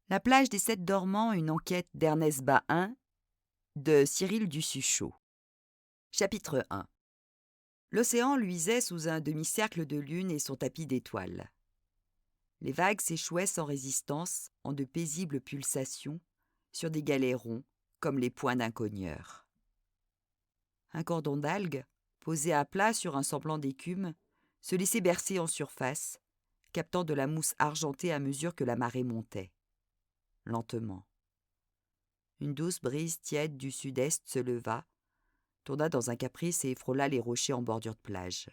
La plage des Sept Dormants, une enquête d'Ernest Bahin, de Cyril Dussuchot. Chapitre 1. L'océan luisait sous un demi-cercle de lune et son tapis d'étoiles. Les vagues s'échouaient sans résistance, en de paisibles pulsations, sur des galets ronds, comme les poings d'un cogneur. Un cordon d'algues, posé à plat sur un semblant d'écume, se laissait bercer en surface, captant de la mousse argentée à mesure que la marée montait. Lentement. Une douce brise tiède du sud-est se leva, tourna dans un caprice et frôla les rochers en bordure de plage.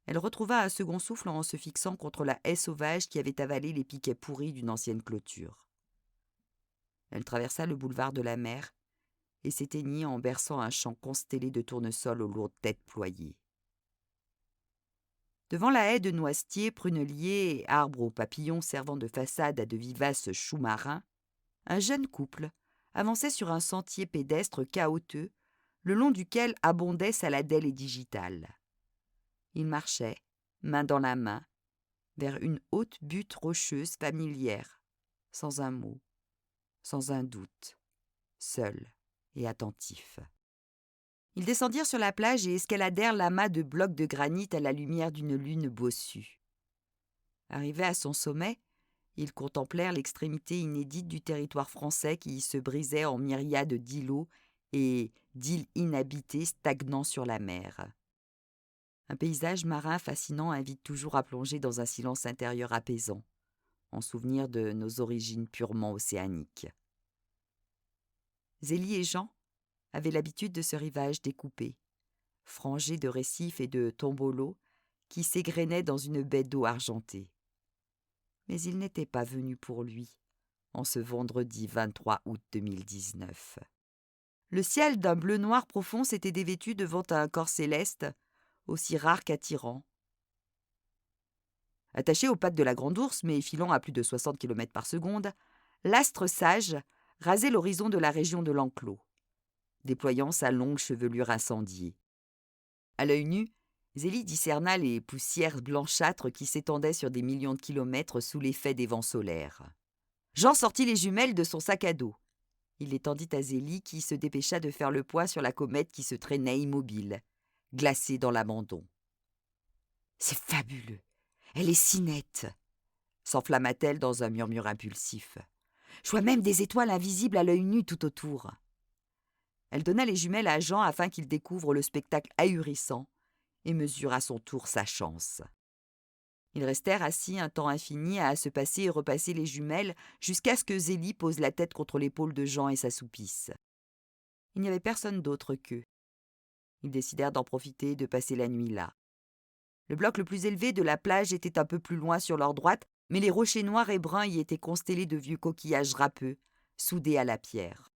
Elle retrouva un second souffle en se fixant contre la haie sauvage qui avait avalé les piquets pourris d'une ancienne clôture. Elle traversa le boulevard de la mer et s'éteignit en berçant un champ constellé de tournesols aux lourdes têtes ployées. Devant la haie de noisetiers, pruneliers et arbres aux papillons servant de façade à de vivaces choux marins, un jeune couple avançait sur un sentier pédestre caoteux, le long duquel abondaient saladelles et digitales. Ils marchaient, main dans la main, vers une haute butte rocheuse familière, sans un mot, sans un doute, seuls et attentifs. Ils descendirent sur la plage et escaladèrent l'amas de blocs de granit à la lumière d'une lune bossue. Arrivés à son sommet, ils contemplèrent l'extrémité inédite du territoire français qui se brisait en myriades d'îlots et d'îles inhabitées stagnant sur la mer. Un paysage marin fascinant invite toujours à plonger dans un silence intérieur apaisant, en souvenir de nos origines purement océaniques. Zélie et Jean avaient l'habitude de ce rivage découpé, frangé de récifs et de tombeaux qui s'égrenaient dans une baie d'eau argentée. Mais ils n'étaient pas venus pour lui, en ce vendredi 23 août 2019. Le ciel d'un bleu-noir profond s'était dévêtu devant un corps céleste, aussi rare qu'attirant. Attaché aux pattes de la grande ours, mais filant à plus de 60 km par seconde, l'astre sage rasait l'horizon de la région de l'enclos, déployant sa longue chevelure incendiée. À l'œil nu, Zélie discerna les poussières blanchâtres qui s'étendaient sur des millions de kilomètres sous l'effet des vents solaires. Jean sortit les jumelles de son sac à dos. Il les tendit à Zélie qui se dépêcha de faire le poids sur la comète qui se traînait immobile, glacée dans l'abandon. « C'est fabuleux! Elle est si nette !» s'enflamma-t-elle dans un murmure impulsif. « Je vois même des étoiles invisibles à l'œil nu tout autour. » Elle donna les jumelles à Jean afin qu'il découvre le spectacle ahurissant et mesure à son tour sa chance. Ils restèrent assis un temps infini à se passer et repasser les jumelles jusqu'à ce que Zélie pose la tête contre l'épaule de Jean et s'assoupisse. Il n'y avait personne d'autre qu'eux. Ils décidèrent d'en profiter et de passer la nuit là. Le bloc le plus élevé de la plage était un peu plus loin sur leur droite, mais les rochers noirs et bruns y étaient constellés de vieux coquillages râpeux, soudés à la pierre.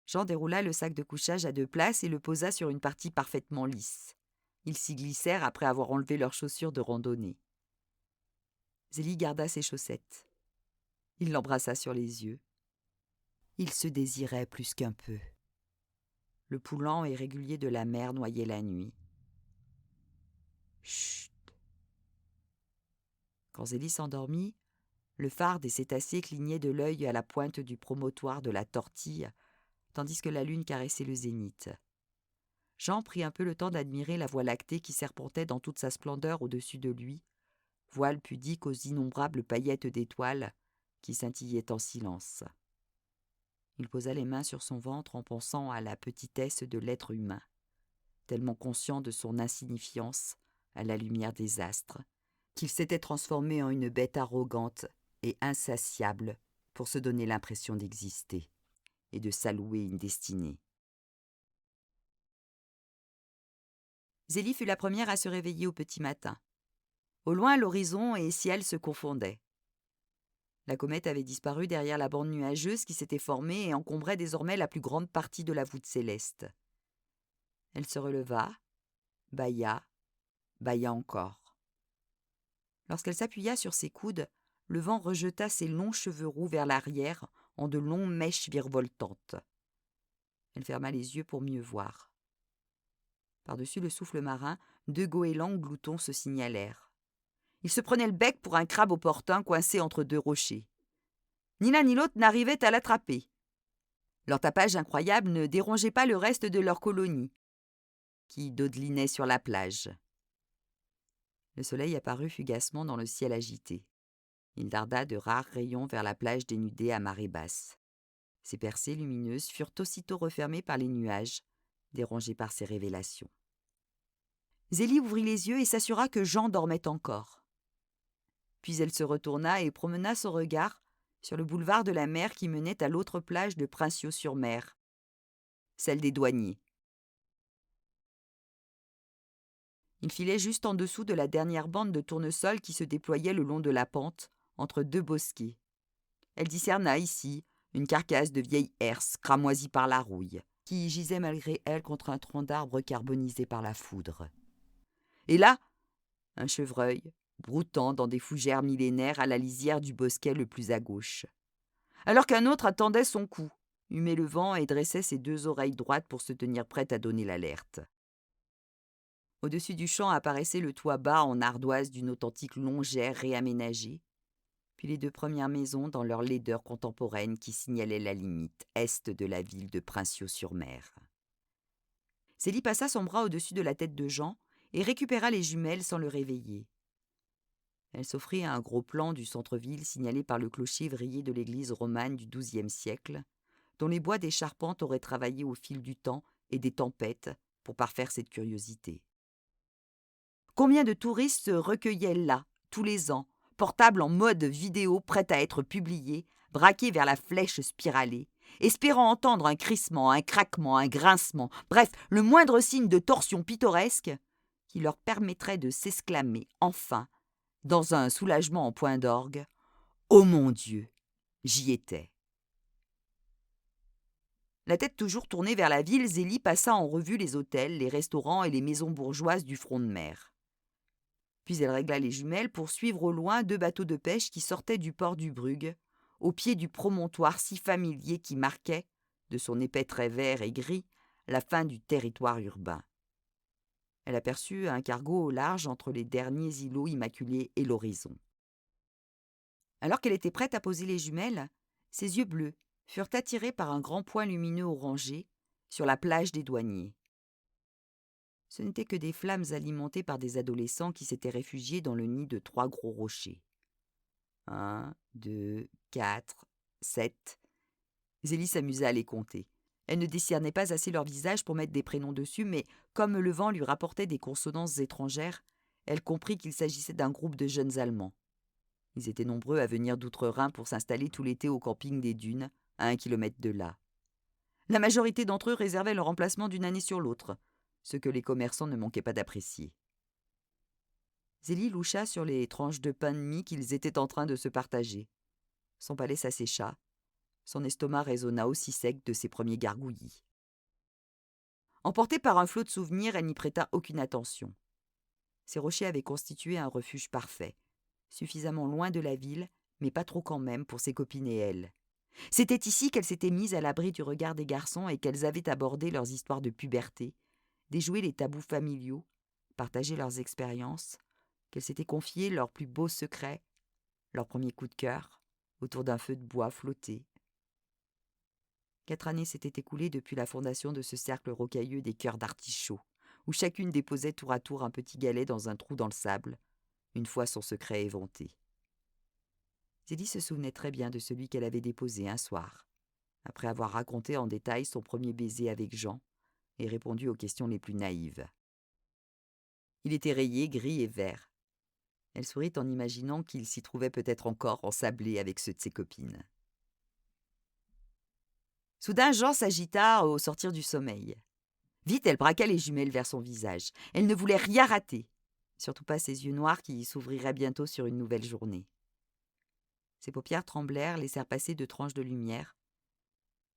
Jean déroula le sac de couchage à deux places et le posa sur une partie parfaitement lisse. Ils s'y glissèrent après avoir enlevé leurs chaussures de randonnée. Zélie garda ses chaussettes. Il l'embrassa sur les yeux. Il se désirait plus qu'un peu. Le pouls lent et régulier de la mer noyait la nuit. Chut! Quand Zélie s'endormit, le phare des cétacés clignait de l'œil à la pointe du promontoire de la Tortille, tandis que la lune caressait le zénith. Jean prit un peu le temps d'admirer la voie lactée qui serpentait dans toute sa splendeur au-dessus de lui, voile pudique aux innombrables paillettes d'étoiles qui scintillaient en silence. Il posa les mains sur son ventre en pensant à la petitesse de l'être humain, tellement conscient de son insignifiance à la lumière des astres, qu'il s'était transformé en une bête arrogante et insatiable pour se donner l'impression d'exister et de s'allouer une destinée. Zélie fut la première à se réveiller au petit matin. Au loin, l'horizon et ciel se confondaient. La comète avait disparu derrière la bande nuageuse qui s'était formée et encombrait désormais la plus grande partie de la voûte céleste. Elle se releva, bâilla encore. Lorsqu'elle s'appuya sur ses coudes, le vent rejeta ses longs cheveux roux vers l'arrière en de longues mèches virevoltantes. Elle ferma les yeux pour mieux voir. Par-dessus le souffle marin, deux goélands gloutons se signalèrent. Ils se prenaient le bec pour un crabe opportun coincé entre deux rochers. Ni l'un ni l'autre n'arrivait à l'attraper. Leur tapage incroyable ne dérangeait pas le reste de leur colonie, qui dodelinait sur la plage. Le soleil apparut fugacement dans le ciel agité. Il darda de rares rayons vers la plage dénudée à marée basse. Ces percées lumineuses furent aussitôt refermées par les nuages, dérangés par ces révélations. Zélie ouvrit les yeux et s'assura que Jean dormait encore. Puis elle se retourna et promena son regard sur le boulevard de la mer qui menait à l'autre plage de Princiaux-sur-Mer, celle des douaniers. Il filait juste en dessous de la dernière bande de tournesols qui se déployait le long de la pente, entre deux bosquets. Elle discerna ici une carcasse de vieille herse cramoisie par la rouille, qui gisait malgré elle contre un tronc d'arbre carbonisé par la foudre. Et là, un chevreuil, broutant dans des fougères millénaires à la lisière du bosquet le plus à gauche. Alors qu'un autre attendait son coup, humait le vent et dressait ses deux oreilles droites pour se tenir prête à donner l'alerte. Au-dessus du champ apparaissait le toit bas en ardoise d'une authentique longère réaménagée, puis les deux premières maisons dans leur laideur contemporaine qui signalaient la limite est de la ville de Princiaux-sur-Mer. Zélie passa son bras au-dessus de la tête de Jean et récupéra les jumelles sans le réveiller. Elle s'offrit à un gros plan du centre-ville signalé par le clocher vrillé de l'église romane du XIIe siècle, dont les bois des charpentes auraient travaillé au fil du temps et des tempêtes pour parfaire cette curiosité. Combien de touristes se recueillaient là, tous les ans, portables en mode vidéo prêts à être publiés, braqués vers la flèche spiralée, espérant entendre un crissement, un craquement, un grincement, bref, le moindre signe de torsion pittoresque qui leur permettrait de s'exclamer, enfin, dans un soulagement en point d'orgue, « Oh mon Dieu, j'y étais !» La tête toujours tournée vers la ville, Zélie passa en revue les hôtels, les restaurants et les maisons bourgeoises du front de mer. Puis elle régla les jumelles pour suivre au loin deux bateaux de pêche qui sortaient du port du Brugge, au pied du promontoire si familier qui marquait, de son épais trait vert et gris, la fin du territoire urbain. Elle aperçut un cargo au large entre les derniers îlots immaculés et l'horizon. Alors qu'elle était prête à poser les jumelles, ses yeux bleus furent attirés par un grand point lumineux orangé sur la plage des douaniers. Ce n'étaient que des flammes alimentées par des adolescents qui s'étaient réfugiés dans le nid de 3 gros rochers. 1, 2, 4, 7. Zélie s'amusa à les compter. Elle ne décernait pas assez leurs visages pour mettre des prénoms dessus, mais comme le vent lui rapportait des consonances étrangères, elle comprit qu'il s'agissait d'un groupe de jeunes Allemands. Ils étaient nombreux à venir d'outre-Rhin pour s'installer tout l'été au camping des Dunes, à 1 kilomètre de là. La majorité d'entre eux réservaient leur emplacement d'une année sur l'autre, ce que les commerçants ne manquaient pas d'apprécier. Zélie loucha sur les tranches de pain de mie qu'ils étaient en train de se partager. Son palais s'assécha, son estomac résonna aussi sec de ses premiers gargouillis. Emportée par un flot de souvenirs, elle n'y prêta aucune attention. Ces rochers avaient constitué un refuge parfait, suffisamment loin de la ville, mais pas trop quand même pour ses copines et elle. C'était ici qu'elles s'étaient mises à l'abri du regard des garçons et qu'elles avaient abordé leurs histoires de puberté, déjoué les tabous familiaux, partagé leurs expériences, qu'elles s'étaient confiées leurs plus beaux secrets, leurs premiers coups de cœur, autour d'un feu de bois flotté. 4 années s'étaient écoulées depuis la fondation de ce cercle rocailleux des cœurs d'artichaut, où chacune déposait tour à tour un petit galet dans un trou dans le sable, une fois son secret éventé. Zélie se souvenait très bien de celui qu'elle avait déposé un soir, après avoir raconté en détail son premier baiser avec Jean et répondu aux questions les plus naïves. Il était rayé, gris et vert. Elle sourit en imaginant qu'il s'y trouvait peut-être encore ensablé avec ceux de ses copines. Soudain, Jean s'agita au sortir du sommeil. Vite, elle braqua les jumelles vers son visage. Elle ne voulait rien rater, surtout pas ses yeux noirs qui s'ouvriraient bientôt sur une nouvelle journée. Ses paupières tremblèrent, laissèrent passer 2 tranches de lumière.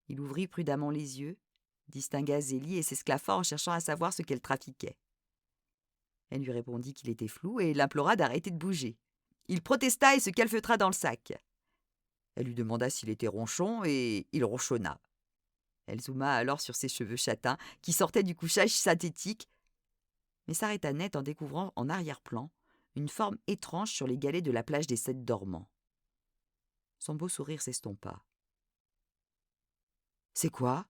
Il ouvrit prudemment les yeux, distingua Zélie et s'esclaffa en cherchant à savoir ce qu'elle trafiquait. Elle lui répondit qu'il était flou et l'implora d'arrêter de bouger. Il protesta et se calfeutra dans le sac. Elle lui demanda s'il était ronchon et il ronchonna. Elle zooma alors sur ses cheveux châtains qui sortaient du couchage synthétique, mais s'arrêta net en découvrant en arrière-plan une forme étrange sur les galets de la plage des 7 dormants. Son beau sourire s'estompa. « C'est quoi ?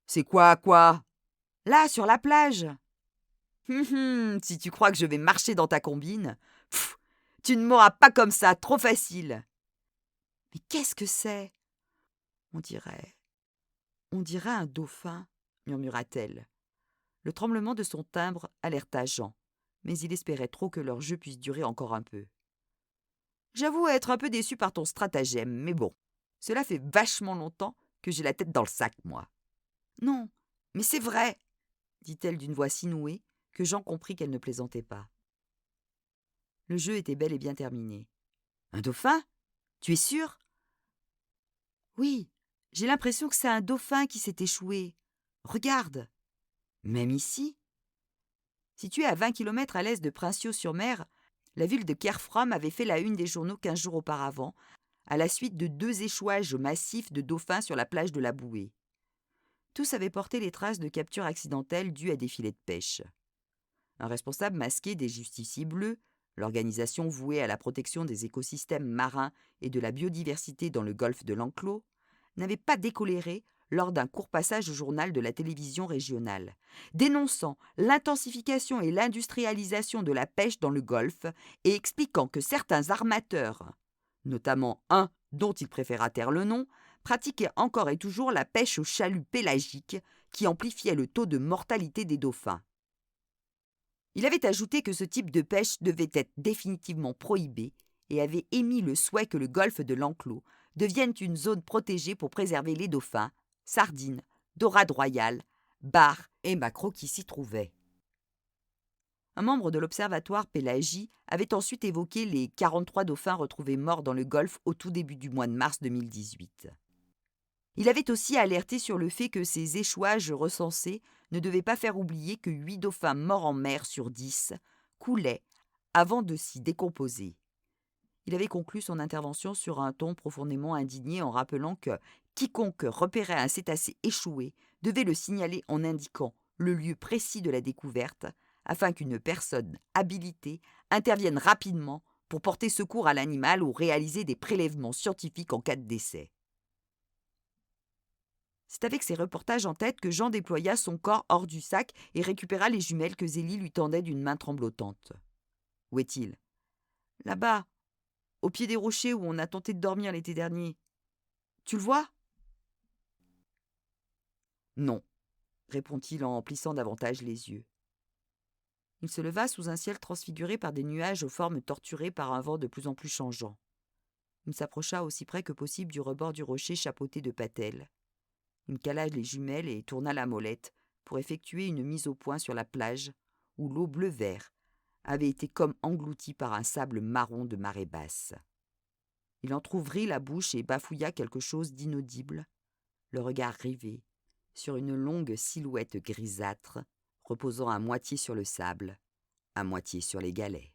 C'est quoi ? Là, sur la plage !»« Si tu crois que je vais marcher dans ta combine, pff, tu ne m'auras pas comme ça, trop facile. »« Mais qu'est-ce que c'est ? » On dirait un dauphin, murmura-t-elle. Le tremblement de son timbre alerta Jean, mais il espérait trop que leur jeu puisse durer encore un peu. « J'avoue être un peu déçu par ton stratagème, mais bon, cela fait vachement longtemps que j'ai la tête dans le sac, moi. »« Non, mais c'est vrai !» dit-elle d'une voix si nouée que Jean comprit qu'elle ne plaisantait pas. Le jeu était bel et bien terminé. « Un dauphin ? Tu es sûr ? » ?»« Oui, j'ai l'impression que c'est un dauphin qui s'est échoué. Regarde !»« Même ici ?» Située à 20 kilomètres à l'est de Princieux-sur-Mer, la ville de Kerfrom avait fait la une des journaux 15 jours auparavant, à la suite de 2 échouages massifs de dauphins sur la plage de la Bouée. Tous avaient porté les traces de captures accidentelles dues à des filets de pêche. Un responsable masqué des Justiciers Bleus, l'organisation vouée à la protection des écosystèmes marins et de la biodiversité dans le golfe de l'Enclos, n'avait pas décoléré lors d'un court passage au journal de la télévision régionale, dénonçant l'intensification et l'industrialisation de la pêche dans le golfe et expliquant que certains armateurs, notamment un dont il préféra taire le nom, pratiquaient encore et toujours la pêche au chalut pélagique qui amplifiait le taux de mortalité des dauphins. Il avait ajouté que ce type de pêche devait être définitivement prohibé et avait émis le souhait que le golfe de l'Enclos devienne une zone protégée pour préserver les dauphins, sardines, dorades royales, bars et maquereaux qui s'y trouvaient. Un membre de l'Observatoire Pélagie avait ensuite évoqué les 43 dauphins retrouvés morts dans le golfe au tout début du mois de mars 2018. Il avait aussi alerté sur le fait que ces échouages recensés ne devaient pas faire oublier que 8 dauphins morts en mer sur 10 coulaient avant de s'y décomposer. Il avait conclu son intervention sur un ton profondément indigné en rappelant que quiconque repérait un cétacé échoué devait le signaler en indiquant le lieu précis de la découverte afin qu'une personne habilitée intervienne rapidement pour porter secours à l'animal ou réaliser des prélèvements scientifiques en cas de décès. C'est avec ces reportages en tête que Jean déploya son corps hors du sac et récupéra les jumelles que Zélie lui tendait d'une main tremblotante. « Où est-il ?»« Là-bas, au pied des rochers où on a tenté de dormir l'été dernier. Tu le vois ?»« Non, » répond-il en plissant davantage les yeux. Il se leva sous un ciel transfiguré par des nuages aux formes torturées par un vent de plus en plus changeant. Il s'approcha aussi près que possible du rebord du rocher chapeauté de patelles. Il cala les jumelles et tourna la molette pour effectuer une mise au point sur la plage où l'eau bleu-vert avait été comme engloutie par un sable marron de marée basse. Il entr'ouvrit la bouche et bafouilla quelque chose d'inaudible, le regard rivé sur une longue silhouette grisâtre reposant à moitié sur le sable, à moitié sur les galets.